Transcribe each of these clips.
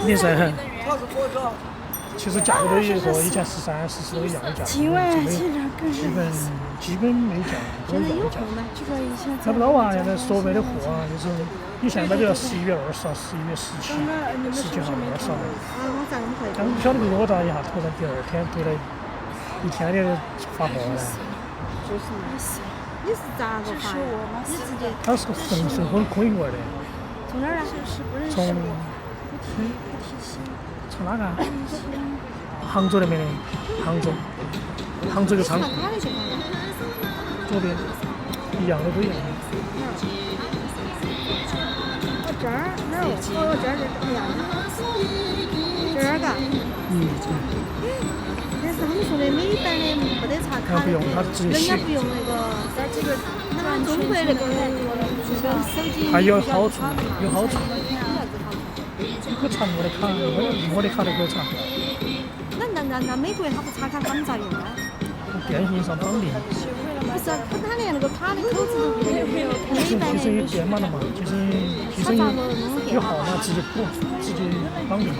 肯定是。其实价格都和以前13、14都一样的价格，基本没降，都一样的价格。买不到啊！现在所谓的货啊，就是你现在买都要11月20号、11月17、17号、20号。但不晓得为何咋一下突然第2天隔了1天的发货了。你是咋个发？你直接？它是个顺丰空运过来的。从哪儿啊？从哪个？杭州那边的，杭州一个仓库。左边，一样的都一样的。这儿哪儿？这儿一样的。这儿嘎。但是他们说的每一单的没得插卡的，人家不用那个，他们中国那个手机。还有好处，可插我的卡，我的卡都可以插。那美国他不插卡，他们咋用啊？电信上绑定。不是，他连那个卡的口子都没有，其实有编码的嘛，其实有号码直接绑定。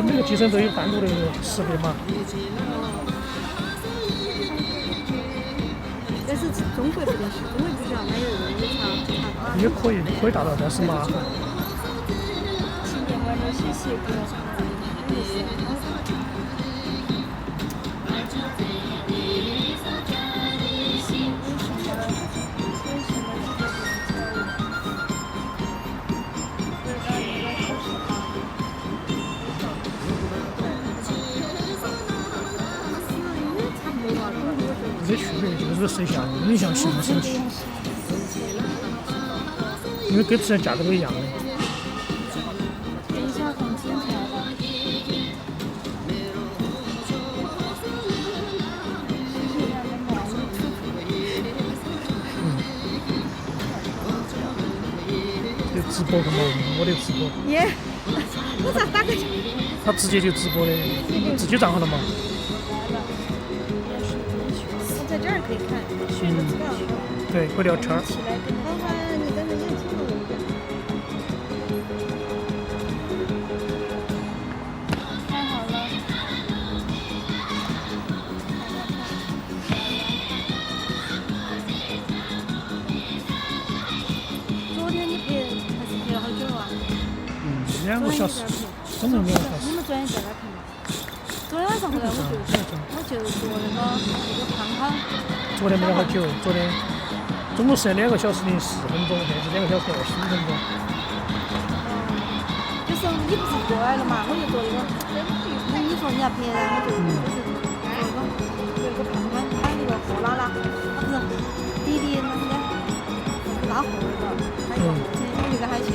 每个机身都有单独的识别码。但是中国不得行，中国不需要买有插卡。也可以达到，但是麻烦。没区别，就是摄像影像系统升级，因为跟之前价格都一样的。有直播的嘛？我的直播。耶，我咋打开？他直接就直播的，自己账号了嘛？在这儿可以看，对，可以聊天儿。你跟着演出了。看好了。昨天你陪还是陪了好久啊？2个小时，整整2个小时。你们昨天在哪看的？昨天晚上回来我就做那个胖胖。昨天没得好久，昨天总共是2个小时04分钟，现在是2个小时25分钟。就是你不是过来了嘛，我就做那个。你说你要陪然后做一个胖胖，他那个货拉，他不是滴滴那个拉货那个，他有个还去。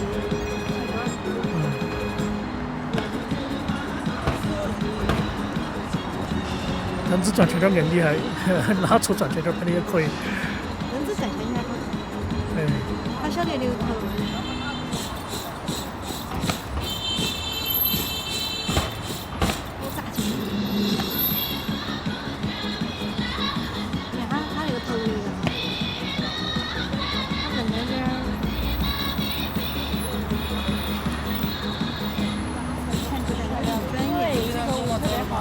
人子赚钱点更厉害，拉出赚钱点拍的也可以。人子赚钱还可以。他晓得流头。我咋去？你看他那个头流的，他挣那点儿。专业，特别好。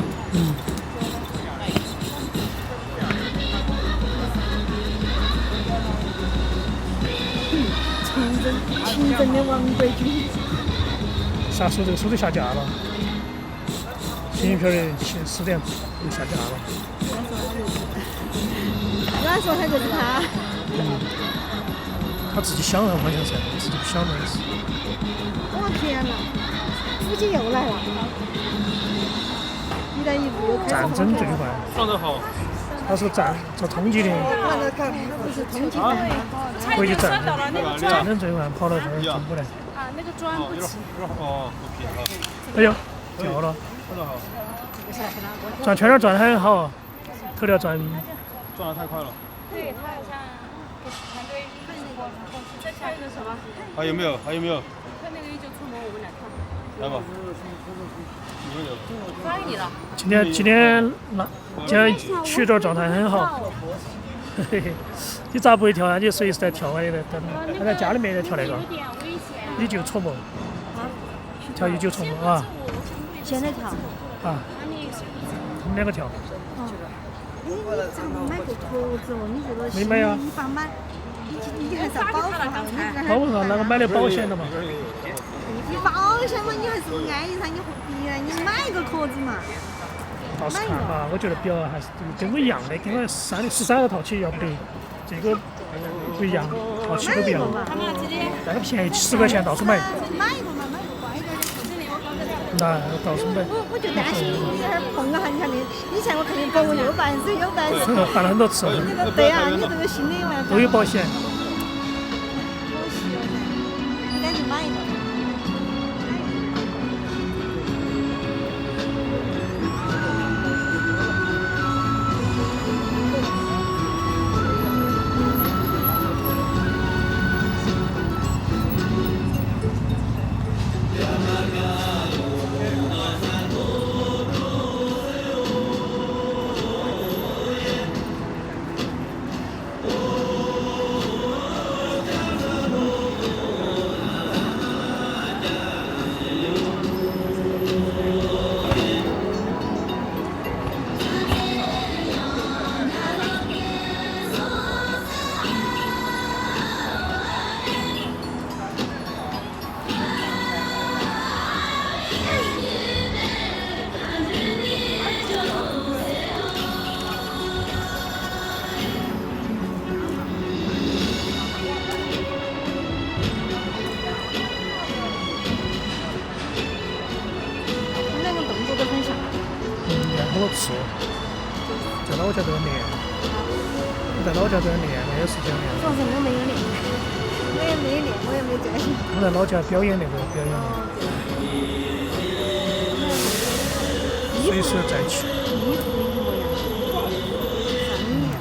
秦镇的王国军。啥时候这个书都下架了？新一篇的10点就下架了。原来说他就是他。他自己想的好像是，自己不想的是。我天哪，估计又来了。一带一路又开始。战争罪犯。上得好。他是做通缉的。不是通缉犯。回去战争罪犯跑到这儿中国来。啊，那个转不起。哦，不平了。哎呦，掉了。转圈转得很好，头条转得太快了。对，他好像不是团队看那个，再下一个什么？还有没有？看那个一九出门，我们俩看。来吧。发给你了。今天曲段状态很好。嘿嘿，你咋不会跳啊？你随时在跳啊！你在家里面在跳那个，你就戳门。跳19重啊现在跳。啊，我们2个跳。哦。你咋不买个坨子哦？你这个没买啊你把买，你还是要保护下你保护上那个买的保险的嘛。你保险嘛，你还是安逸噻，你何必呢？你买个壳子嘛。到时看嘛，我觉得表还是跟我一样的，跟我13个套起，要不得这个不一样，套起都不一样。那个便宜10块钱到处买。买一个嘛，买个乖点的。那到处买。我就担心你这儿碰个你看的，以前我肯定碰过有办事有办事。犯了很多次。对啊，你这个心里玩都有保险。赶紧买一个。好多次，在老家都要练，在老家都要练，没有时间练。主要是我没有练，我也没练，我也没专心。我在老家表演那个表演，随时再去。衣服一模一样，3年。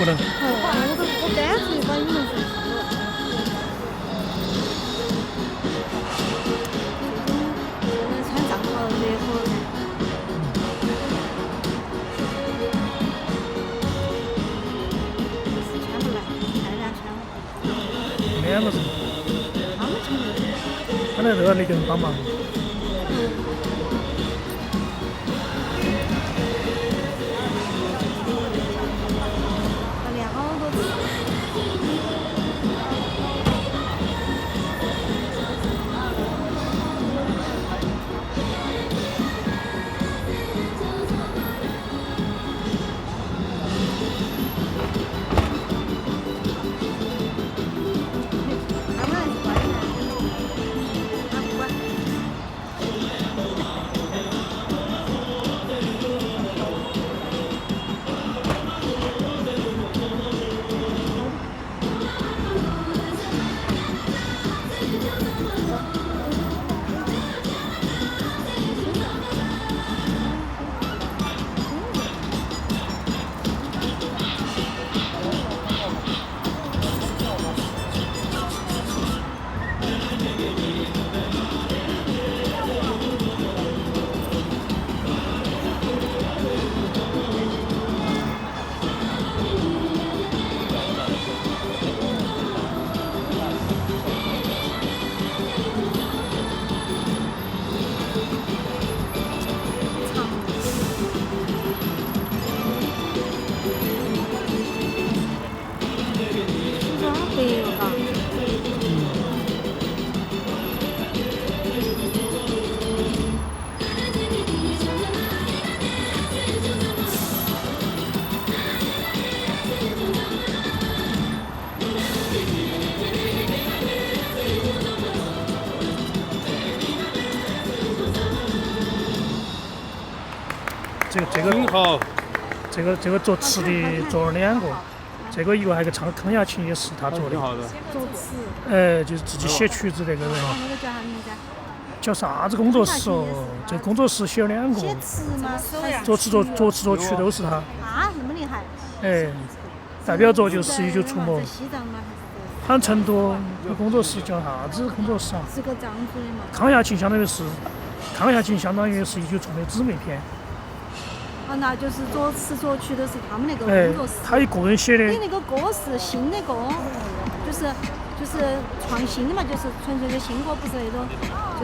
不能。我单纯把你们穿帐篷热和穿不来，太难穿了。没么子，他们穿的。他那热那个人帮忙。挺好。这个做吃的做了2个，这个一个还有个唱康雅琴也是他做的挺。好的。作词。就是自己写曲子那个人。那个叫啥名字？叫啥子工作室哦？这工作室写了2写个，词吗？作词作曲都是他。啊，那么厉害！代表作就是《一九出没》。在西藏吗？好像成都有工作室叫啥子工作室啊？是个藏族的嘛？康雅琴相当于是《一九出没》姊妹篇。那就是作词作曲都是他们那个工作室。他一个人写的。你那个歌是新的歌，就是创新的嘛，就是纯粹的新歌，不是那种。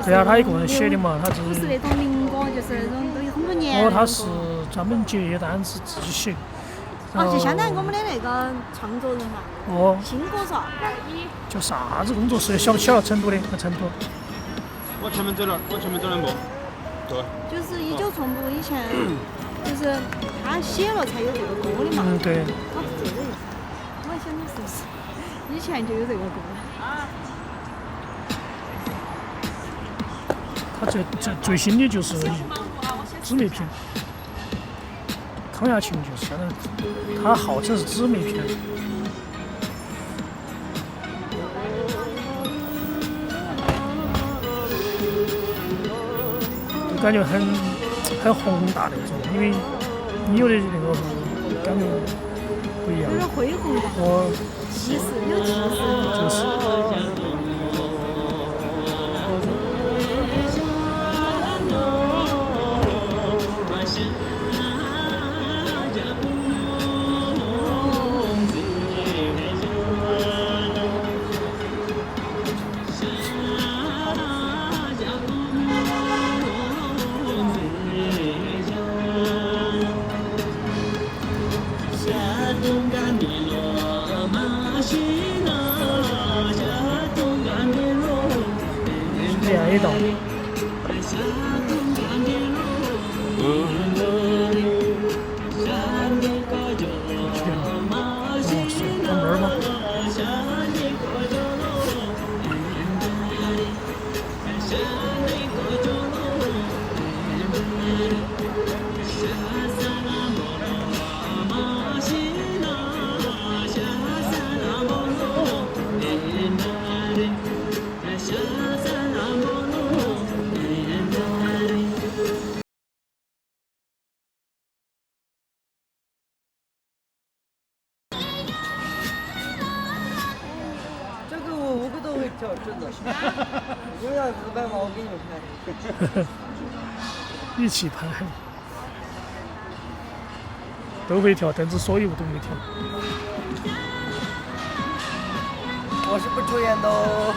对啊，他一个人写的嘛，他不是那种民歌，就是那种都有很多年。他是专门接单子自己写。就相当于我们的那个创作人嘛。新歌手。叫啥子工作室？晓不起了，成都的，在成都。往前面走2步。对。就是19从不以前。就是他写了才有这个歌的嘛。对。他是这个意思。我还想你是不是以前就有这个歌？他最新的就是姊妹篇，康雅琴就是相当于他号称是姊妹篇。就感觉很宏大那种，因为你有的那个感觉不一样。有点恢宏感。气势有气势。就是。练一道。往这儿吗？真的，有要200毛我给你们拍。一起拍，都会跳，但是所有都会跳。我是不抽烟的哦。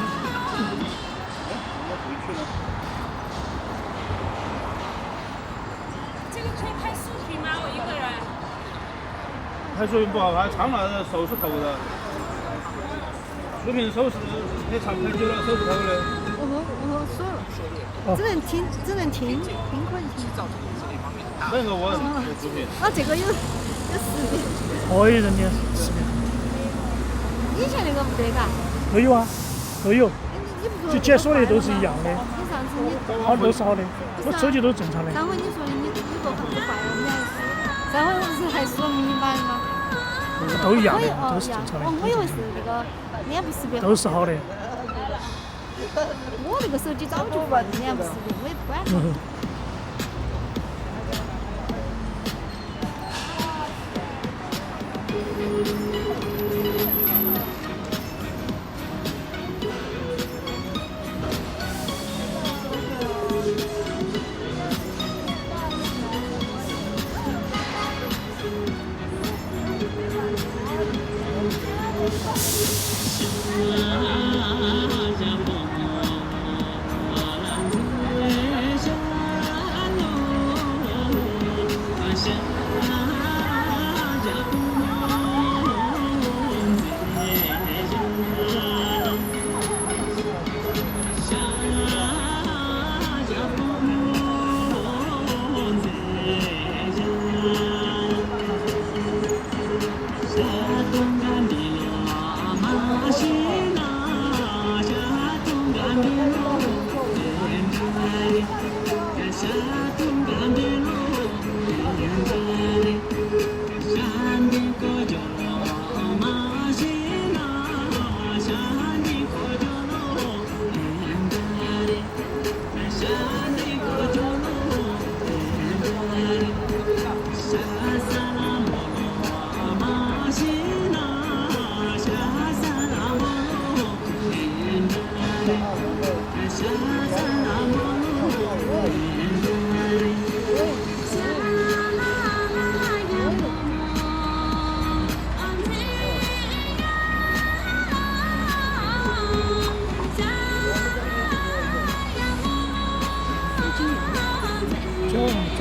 这个可以拍视频吗？我一个人。拍视频不好拍，唱了手是头的。视频手是你唱拍久了手是头的。我说了，只能听可以听。那个我视频。这个有视频。可以人家视频。以前那个不得嘎？都有啊，都有。你不说？就解锁的都是一样的。你上次你。好都是好的，我手机都是正常的。上回你说的你做很快了，你还是上回不是还说明白吗？都一样的，都是正常的。我以为是那个脸部识别。都是好的。我那个手机早就换脸部识别，我也不管。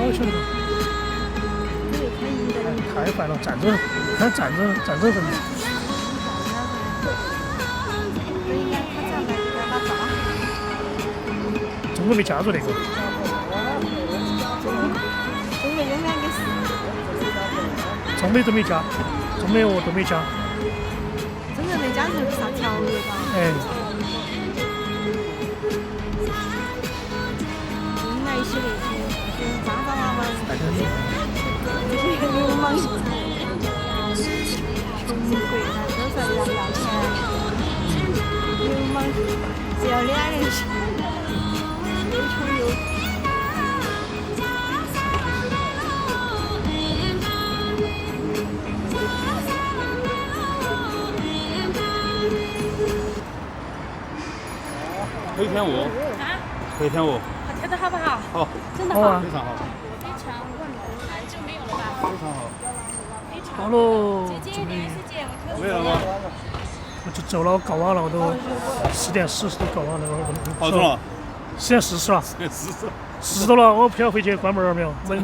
我晓得。太烦了，战争，看战争分子。中国没加入那个。中国有2个是。中美都没加，中美俄都没加。中国没加入啥条约吧？哎。引来一些那些渣渣娃娃，这些流氓，穷鬼呢都是要钱，流氓只要2人行，又穷又。黑天鹅。黑天鹅。跳得好不好？好。真的好。非常好。非常太久没有了吧？非常好。好喽。姐姐，连师姐，我没有了吗？我就走了，搞完了，我都10点40都搞完了，好重了。10点40了。 40到了，我不晓得回去关门了没有，门